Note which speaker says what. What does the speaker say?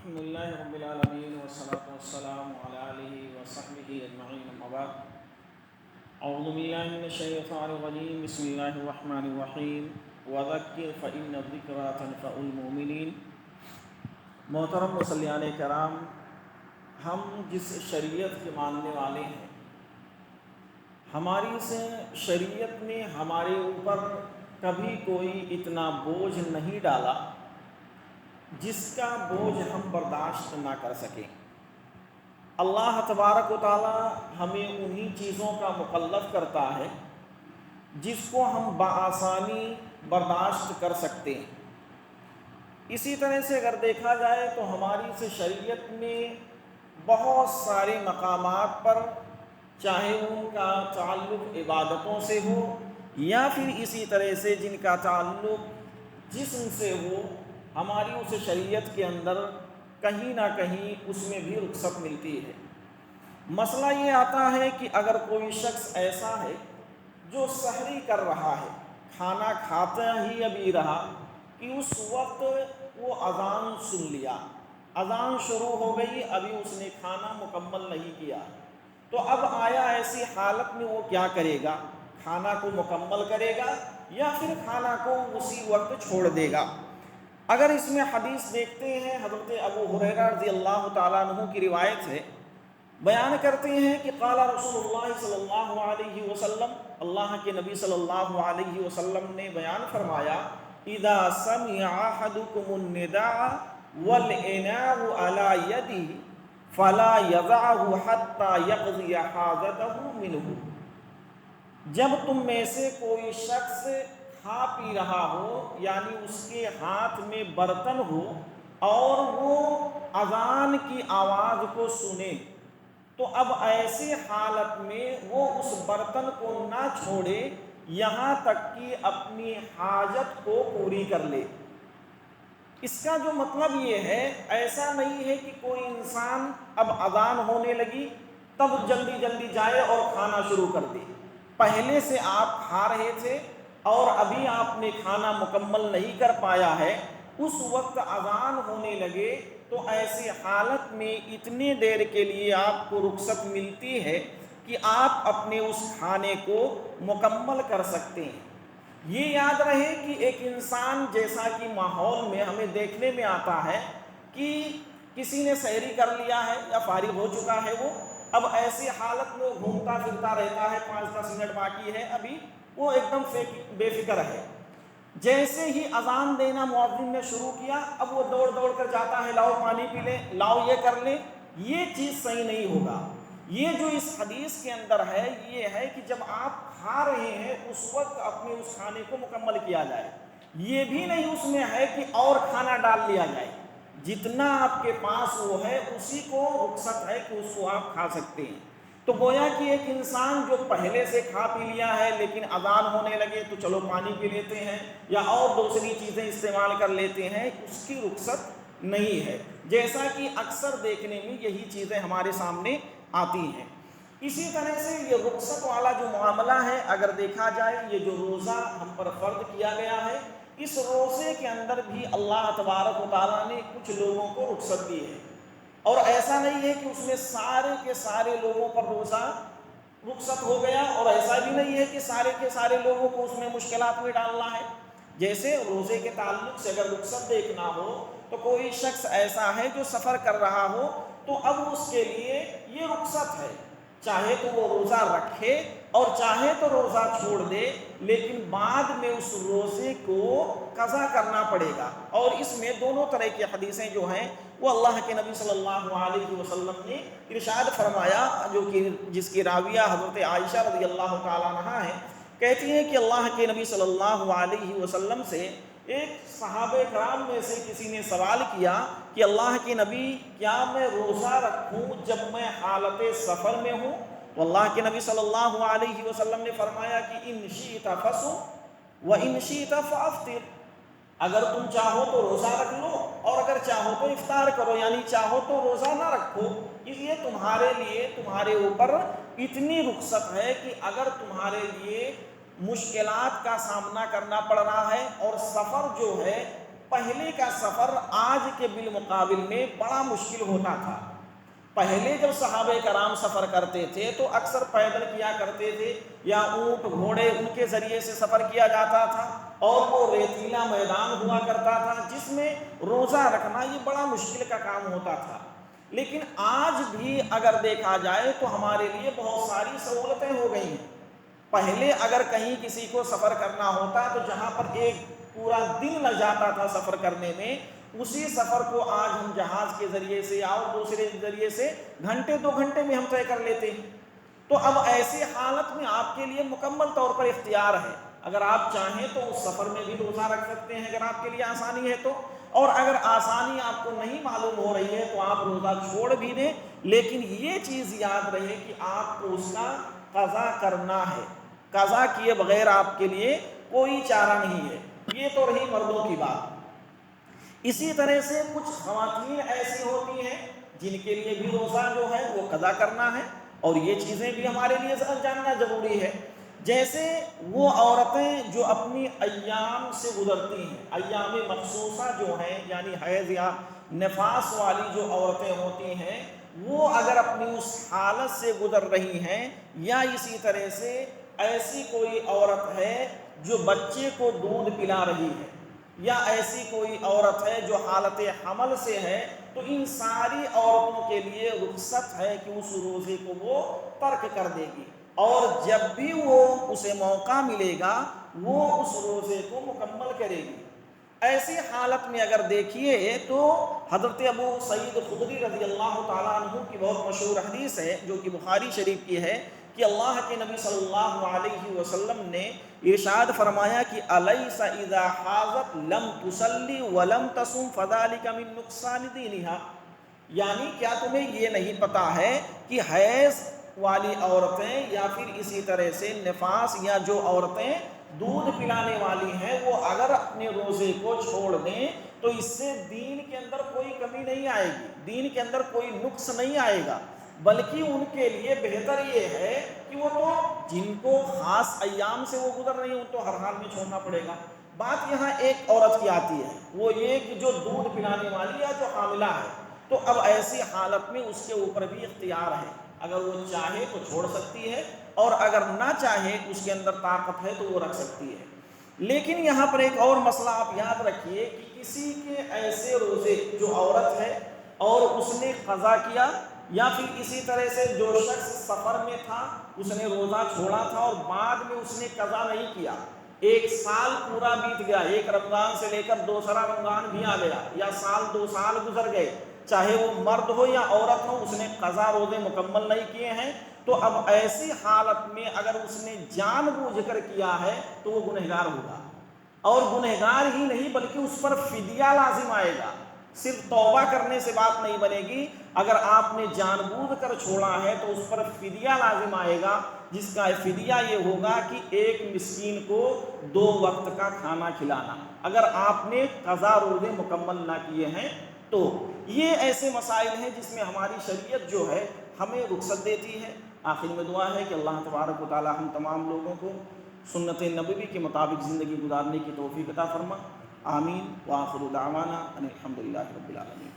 Speaker 1: الحمدللہ رب العالمین والصلاة والسلام علی آلہ وصحبہ اجمعین اما بعد اعوذ باللہ من الشیطان الرجیم بسم اللہ الرحمن الرحیم وذکر فإن الذکریٰ تنفع المؤمنین۔ محترم مصلیان کرام، ہم جس شریعت کے ماننے والے ہیں، ہماری سے شریعت نے ہمارے اوپر کبھی کوئی اتنا بوجھ نہیں ڈالا جس کا بوجھ ہم برداشت نہ کر سکیں۔ اللہ تبارک و تعالی ہمیں انہی چیزوں کا مکلف کرتا ہے جس کو ہم بآسانی برداشت کر سکتے ہیں۔ اسی طرح سے اگر دیکھا جائے تو ہماری سے شریعت میں بہت سارے مقامات پر، چاہے ان کا تعلق عبادتوں سے ہو یا پھر اسی طرح سے جن کا تعلق جسم سے ہو، ہماری اس شریعت کے اندر کہیں نہ کہیں اس میں بھی رخصت ملتی ہے۔ مسئلہ یہ آتا ہے کہ اگر کوئی شخص ایسا ہے جو سحری کر رہا ہے، کھانا کھاتا ہی ابھی رہا کہ اس وقت وہ اذان سن لیا، اذان شروع ہو گئی، ابھی اس نے کھانا مکمل نہیں کیا، تو اب آیا ایسی حالت میں وہ کیا کرے گا؟ کھانا کو مکمل کرے گا یا پھر کھانا کو اسی وقت چھوڑ دے گا؟ اگر اس میں حدیث دیکھتے ہیں، حضرت ابو ہریرہ رضی اللہ تعالیٰ عنہ کی روایت ہے، بیان کرتے ہیں کہ قال رسول اللہ صلی اللہ علیہ وسلم، اللہ کے نبی صلی اللہ علیہ وسلم نے بیان فرمایا، اذا سمع احدکم النداء والاناء على يده فلا يضعه حتى يقضي حاجته منه۔ جب تم میں سے کوئی شخص کھا پی رہا ہو، یعنی اس کے ہاتھ میں برتن ہو اور وہ اذان کی آواز کو سنے، تو اب ایسی حالت میں وہ اس برتن کو نہ چھوڑے یہاں تک کہ اپنی حاجت کو پوری کر لے۔ اس کا جو مطلب یہ ہے، ایسا نہیں ہے کہ کوئی انسان اب اذان ہونے لگی تب جلدی جلدی جائے اور کھانا شروع کر دے۔ پہلے سے آپ کھا رہے تھے اور ابھی آپ نے کھانا مکمل نہیں کر پایا ہے، اس وقت اذان ہونے لگے تو ایسی حالت میں اتنی دیر کے لیے آپ کو رخصت ملتی ہے کہ آپ اپنے اس کھانے کو مکمل کر سکتے ہیں۔ یہ یاد رہے کہ ایک انسان، جیسا کہ ماحول میں ہمیں دیکھنے میں آتا ہے کہ کسی نے سحری کر لیا ہے یا فارغ ہو چکا ہے، وہ اب ایسی حالت میں وہ گھومتا پھرتا رہتا ہے، 5-10 منٹ باقی ہے، ابھی وہ ایک دم بے فکر ہے۔ جیسے ہی اذان دینا مؤذن نے شروع کیا، اب وہ دوڑ دوڑ کر جاتا ہے، لاؤ پانی پی لیں، لاؤ یہ کر لیں۔ یہ چیز صحیح نہیں ہوگا۔ یہ جو اس حدیث کے اندر ہے، یہ ہے کہ جب آپ کھا رہے ہیں اس وقت اپنے اس کھانے کو مکمل کیا جائے۔ یہ بھی نہیں اس میں ہے کہ اور کھانا ڈال لیا جائے، جتنا آپ کے پاس وہ ہے اسی کو رخصت ہے کہ اس کو آپ کھا سکتے ہیں۔ تو گویا کہ ایک انسان جو پہلے سے کھا پی لیا ہے لیکن اذان ہونے لگے تو چلو پانی پی لیتے ہیں یا اور دوسری چیزیں استعمال کر لیتے ہیں، اس کی رخصت نہیں ہے، جیسا کہ اکثر دیکھنے میں یہی چیزیں ہمارے سامنے آتی ہیں۔ اسی طرح سے یہ رخصت والا جو معاملہ ہے، اگر دیکھا جائے، یہ جو روزہ ہم پر فرض کیا گیا ہے، اس روزے کے اندر بھی اللہ تبارک و تعالیٰ نے کچھ لوگوں کو رخصت دی ہے، اور ایسا نہیں ہے کہ اس میں سارے کے سارے لوگوں پر روزہ رخصت ہو گیا، اور ایسا بھی نہیں ہے کہ سارے کے سارے لوگوں کو اس میں مشکلات میں ڈالنا ہے۔ جیسے روزے کے تعلق سے اگر رخصت دیکھنا ہو تو کوئی شخص ایسا ہے جو سفر کر رہا ہو، تو اب اس کے لیے یہ رخصت ہے، چاہے تو وہ روزہ رکھے اور چاہے تو روزہ چھوڑ دے، لیکن بعد میں اس روزے کو قضا کرنا پڑے گا۔ اور اس میں دونوں طرح کی حدیثیں جو ہیں وہ اللہ کے نبی صلی اللہ علیہ وسلم نے ارشاد فرمایا، جو کہ جس کی راویہ حضرت عائشہ رضی اللہ تعالیٰ عنہا ہے، کہتی ہیں کہ اللہ کے نبی صلی اللہ علیہ وسلم سے ایک صحابہ کرام میں سے کسی نے سوال کیا کہ اللہ کے نبی، کیا میں روزہ رکھوں جب میں حالت سفر میں ہوں؟ تو اللہ کے نبی صلی اللہ علیہ وسلم نے فرمایا کہ ان شئت فصم و ان شئت فافطر، اگر تم چاہو تو روزہ رکھ لو اور اگر چاہو تو افطار کرو، یعنی چاہو تو روزہ نہ رکھو۔ اس لیے تمہارے اوپر اتنی رخصت ہے کہ اگر تمہارے لیے مشکلات کا سامنا کرنا پڑ رہا ہے اور سفر جو ہے پہلے کا سفر آج کے بالمقابل میں بڑا مشکل ہوتا تھا۔ پہلے جب صحابہ کرام سفر کرتے تھے تو اکثر پیدل کیا کرتے تھے یا اونٹ گھوڑے ان کے ذریعے سے سفر کیا جاتا تھا، اور وہ ریتیلا میدان ہوا کرتا تھا جس میں روزہ رکھنا یہ بڑا مشکل کا کام ہوتا تھا۔ لیکن آج بھی اگر دیکھا جائے تو ہمارے لیے بہت ساری سہولتیں ہو گئی ہیں۔ پہلے اگر کہیں کسی کو سفر کرنا ہوتا تو جہاں پر ایک پورا دن لگ جاتا تھا سفر کرنے میں، اسی سفر کو آج ہم جہاز کے ذریعے سے یا دوسرے ذریعے سے گھنٹے 2 گھنٹے میں ہم طے کر لیتے ہیں۔ تو اب ایسی حالت میں آپ کے لیے مکمل طور پر اختیار ہے، اگر آپ چاہیں تو اس سفر میں بھی روزہ رکھ سکتے ہیں اگر آپ کے لیے آسانی ہے تو، اور اگر آسانی آپ کو نہیں معلوم ہو رہی ہے تو آپ روزہ چھوڑ بھی دیں، لیکن یہ چیز یاد رہے کہ آپ کو اس کا قضا کرنا ہے۔ قضا کیے بغیر آپ کے لیے کوئی چارہ نہیں ہے۔ یہ تو رہی مردوں کی بات۔ اسی طرح سے کچھ خواتین ایسی ہوتی ہیں جن کے لیے بھی روزہ جو ہے وہ قضا کرنا ہے، اور یہ چیزیں بھی ہمارے لیے جاننا ضروری ہے۔ جیسے وہ عورتیں جو اپنی ایام سے گزرتی ہیں، ایام مخصوصہ جو ہیں یعنی حیض یا نفاس والی جو عورتیں ہوتی ہیں، وہ اگر اپنی اس حالت سے گزر رہی ہیں، یا اسی طرح سے ایسی کوئی عورت ہے جو بچے کو دودھ پلا رہی ہے، یا ایسی کوئی عورت ہے جو حالت حمل سے ہے، تو ان ساری عورتوں کے لیے رخصت ہے کہ اس روزے کو وہ ترک کر دے گی، اور جب بھی وہ اسے موقع ملے گا وہ اس روزے کو مکمل کرے گی۔ ایسی حالت میں اگر دیکھیے تو حضرت ابو سعید خدری رضی اللہ تعالیٰ عنہ کی بہت مشہور حدیث ہے جو کہ بخاری شریف کی ہے، کہ اللہ کے نبی صلی اللہ علیہ وسلم نے ارشاد فرمایا کہ الیس اذا حاضت لم تصلی ولم تصم فذلک من نقصان دینہا، یعنی کیا تمہیں یہ نہیں پتا ہے کہ حیض والی عورتیں یا پھر اسی طرح سے نفاس یا جو عورتیں دودھ پلانے والی ہیں وہ اگر اپنے روزے کو چھوڑ دیں تو اس سے دین کے اندر کوئی کمی نہیں آئے گی، دین کے اندر کوئی نقص نہیں آئے گا، بلکہ ان کے لیے بہتر یہ ہے کہ وہ تو جن کو خاص ایام سے وہ گزر رہی ہیں ان تو ہر حال میں چھوڑنا پڑے گا۔ بات یہاں ایک عورت کی آتی ہے، وہ یہ کہ جو دودھ پلانے والی یا جو حاملہ ہے، تو اب ایسی حالت میں اس کے اوپر بھی اختیار ہے، اگر وہ چاہے تو چھوڑ سکتی ہے، اور اگر نہ چاہے اس کے اندر طاقت ہے تو وہ رکھ سکتی ہے۔ لیکن یہاں پر ایک اور مسئلہ آپ یاد رکھیے کہ کسی کے ایسے روزے جو عورت ہے اور اس نے قضا کیا، یا پھر اسی طرح سے جو شخص سفر میں تھا اس نے روزہ چھوڑا تھا اور بعد میں اس نے قضا نہیں کیا، ایک سال پورا بیت گیا، ایک رمضان سے لے کر دوسرا رمضان بھی آ گیا، یا سال 2 سال گزر گئے، چاہے وہ مرد ہو یا عورت ہو، اس نے قضا روزے مکمل نہیں کیے ہیں، تو اب ایسی حالت میں اگر اس نے جان بوجھ کر کیا ہے تو وہ گنہگار ہوگا، اور گنہگار ہی نہیں بلکہ اس پر فدیہ لازم آئے گا، صرف توبہ کرنے سے بات نہیں بنے گی، اگر آپ نے جان بوجھ کر چھوڑا ہے تو اس پر فدیہ لازم آئے گا، جس کا فدیہ یہ ہوگا کہ ایک مسکین کو 2 وقت کا کھانا کھلانا، اگر آپ نے قضا روزے مکمل نہ کیے ہیں تو۔ یہ ایسے مسائل ہیں جس میں ہماری شریعت جو ہے ہمیں رخصت دیتی ہے۔ آخر میں دعا ہے کہ اللہ تبارک و تعالی ہم تمام لوگوں کو سنت نبوی کے مطابق زندگی گزارنے کی توفیق عطا فرما۔ آمین، وآخر دعوانا ان الحمد للہ رب العالمین۔